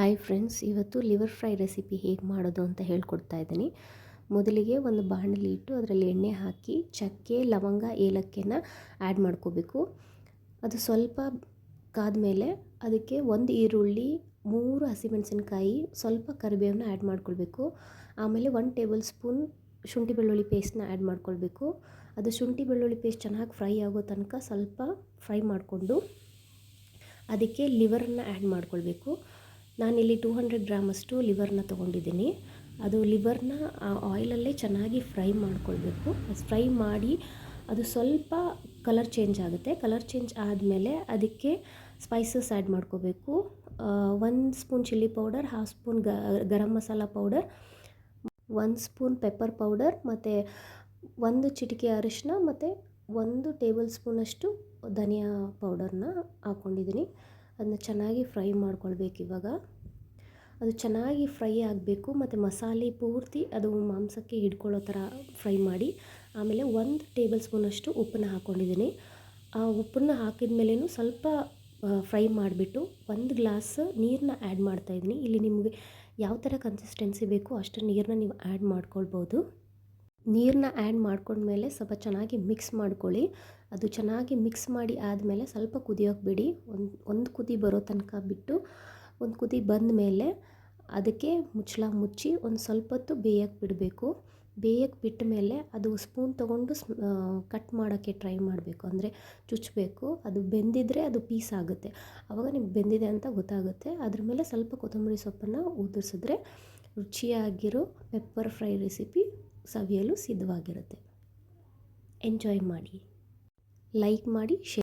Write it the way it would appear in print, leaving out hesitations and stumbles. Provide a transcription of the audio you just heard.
Hi friends, ಇವತ್ತು liver fry recipe ಹೇಗೆ ಮಾಡೋದು ಅಂತ ಹೇಳ್ಕೊಡ್ತಾ ಇದ್ದೀನಿ. ಮೊದಲಿಗೆ ಒಂದು ಬಾಣಲಿ ಇಟ್ಟು ಅದರಲ್ಲಿ ಎಣ್ಣೆ ಹಾಕಿ ಚಕ್ಕೆ, ಲವಂಗ, ಏಲಕ್ಕಿನ ಆ್ಯಡ್ ಮಾಡ್ಕೋಬೇಕು. ಅದು ಸ್ವಲ್ಪ ಕಾದ್ಮೇಲೆ ಅದಕ್ಕೆ ಒಂದು ಈರುಳ್ಳಿ, 3 ಹಸಿಮೆಣಸಿನ್ಕಾಯಿ, ಸ್ವಲ್ಪ ಕರಿಬೇವನ್ನ ಆ್ಯಡ್ ಮಾಡ್ಕೊಳ್ಬೇಕು. ಆಮೇಲೆ 1 ಟೇಬಲ್ ಸ್ಪೂನ್ ಶುಂಠಿ ಬೆಳ್ಳುಳ್ಳಿ ಪೇಸ್ಟ್ನ ಆ್ಯಡ್ ಮಾಡ್ಕೊಳ್ಬೇಕು. ಅದು ಶುಂಠಿ ಬೆಳ್ಳುಳ್ಳಿ ಪೇಸ್ಟ್ ಚೆನ್ನಾಗಿ ಫ್ರೈ ಆಗೋ ತನಕ ಸ್ವಲ್ಪ ಫ್ರೈ ಮಾಡಿಕೊಂಡು ಅದಕ್ಕೆ ಲಿವರನ್ನು ಆ್ಯಡ್ ಮಾಡ್ಕೊಳ್ಬೇಕು. ನಾನಿಲ್ಲಿ 200 ಗ್ರಾಮಷ್ಟು ಲಿವರ್ನ ತೊಗೊಂಡಿದ್ದೀನಿ. ಅದು ಲಿವರ್ನ ಆಯಿಲಲ್ಲೇ ಚೆನ್ನಾಗಿ ಫ್ರೈ ಮಾಡ್ಕೊಳ್ಬೇಕು. ಫ್ರೈ ಮಾಡಿ ಅದು ಸ್ವಲ್ಪ ಕಲರ್ ಚೇಂಜ್ ಆಗುತ್ತೆ. ಕಲರ್ ಚೇಂಜ್ ಆದಮೇಲೆ ಅದಕ್ಕೆ ಸ್ಪೈಸಸ್ ಆ್ಯಡ್ ಮಾಡ್ಕೋಬೇಕು. 1 spoon chilli powder, 1/2 spoon garam masala powder, 1 spoon pepper powder, ಮತ್ತು 1 ಚಿಟಿಕೆ ಅರಿಶಿನ, ಮತ್ತು 1 ಟೇಬಲ್ ಸ್ಪೂನಷ್ಟು ಧನಿಯಾ ಪೌಡರ್ನ ಹಾಕ್ಕೊಂಡಿದ್ದೀನಿ. ಅದನ್ನ ಚೆನ್ನಾಗಿ ಫ್ರೈ ಮಾಡ್ಕೊಳ್ಬೇಕು. ಇವಾಗ ಅದು ಚೆನ್ನಾಗಿ ಫ್ರೈ ಆಗಬೇಕು ಮತ್ತು ಮಸಾಲೆ ಪೂರ್ತಿ ಅದು ಮಾಂಸಕ್ಕೆ ಹಿಡ್ಕೊಳ್ಳೋ ಥರ ಫ್ರೈ ಮಾಡಿ. ಆಮೇಲೆ 1 ಟೇಬಲ್ ಸ್ಪೂನಷ್ಟು ಉಪ್ಪನ್ನ ಹಾಕ್ಕೊಂಡಿದ್ದೀನಿ. ಆ ಉಪ್ಪನ್ನ ಹಾಕಿದ ಮೇಲೂ ಸ್ವಲ್ಪ ಫ್ರೈ ಮಾಡಿಬಿಟ್ಟು 1 ಗ್ಲಾಸ್ ನೀರನ್ನ ಆ್ಯಡ್ ಮಾಡ್ತಾಯಿದ್ದೀನಿ. ಇಲ್ಲಿ ನಿಮಗೆ ಯಾವ ಥರ ಕನ್ಸಿಸ್ಟೆನ್ಸಿ ಬೇಕು ಅಷ್ಟು ನೀರನ್ನ ನೀವು ಆ್ಯಡ್ ಮಾಡ್ಕೊಳ್ಬೋದು. ನೀರನ್ನ ಆ್ಯಡ್ ಮಾಡ್ಕೊಂಡ್ಮೇಲೆ ಸ್ವಲ್ಪ ಚೆನ್ನಾಗಿ ಮಿಕ್ಸ್ ಮಾಡ್ಕೊಳ್ಳಿ. ಅದು ಚೆನ್ನಾಗಿ ಮಿಕ್ಸ್ ಮಾಡಿ ಆದಮೇಲೆ ಸ್ವಲ್ಪ ಕುದಿಯೋಕೆ ಬಿಡಿ. ಒಂದು ಕುದಿ ಬರೋ ತನಕ ಬಿಟ್ಟು, ಒಂದು ಕುದಿ ಬಂದ ಮೇಲೆ ಅದಕ್ಕೆ ಮುಚ್ಚಳ ಮುಚ್ಚಿ ಒಂದು ಸ್ವಲ್ಪ ಹೊತ್ತು ಬೇಯಕ್ಕೆ ಬಿಡಬೇಕು. ಬೇಯಕ್ಕೆ ಬಿಟ್ಟ ಮೇಲೆ ಅದು ಸ್ಪೂನ್ ತೊಗೊಂಡು ಕಟ್ ಮಾಡೋಕ್ಕೆ ಟ್ರೈ ಮಾಡಬೇಕು, ಅಂದರೆ ಚುಚ್ಚಬೇಕು. ಅದು ಬೆಂದಿದ್ರೆ ಅದು ಪೀಸ್ ಆಗುತ್ತೆ, ಆವಾಗ ನಿಮ್ಗೆ ಬೆಂದಿದೆ ಅಂತ ಗೊತ್ತಾಗುತ್ತೆ. ಅದ್ರ ಮೇಲೆ ಸ್ವಲ್ಪ ಕೊತ್ತಂಬರಿ ಸೊಪ್ಪನ್ನು ಉದುರಿಸಿದ್ರೆ ರುಚಿಯಾಗಿರೋ ಪೆಪ್ಪರ್ ಫ್ರೈ ರೆಸಿಪಿ ಸವಿಯಲು ಸಿದ್ಧವಾಗಿರುತ್ತೆ. ಎಂಜಾಯ್ ಮಾಡಿ, ಲೈಕ್ ಮಾಡಿ, ಶೇರ್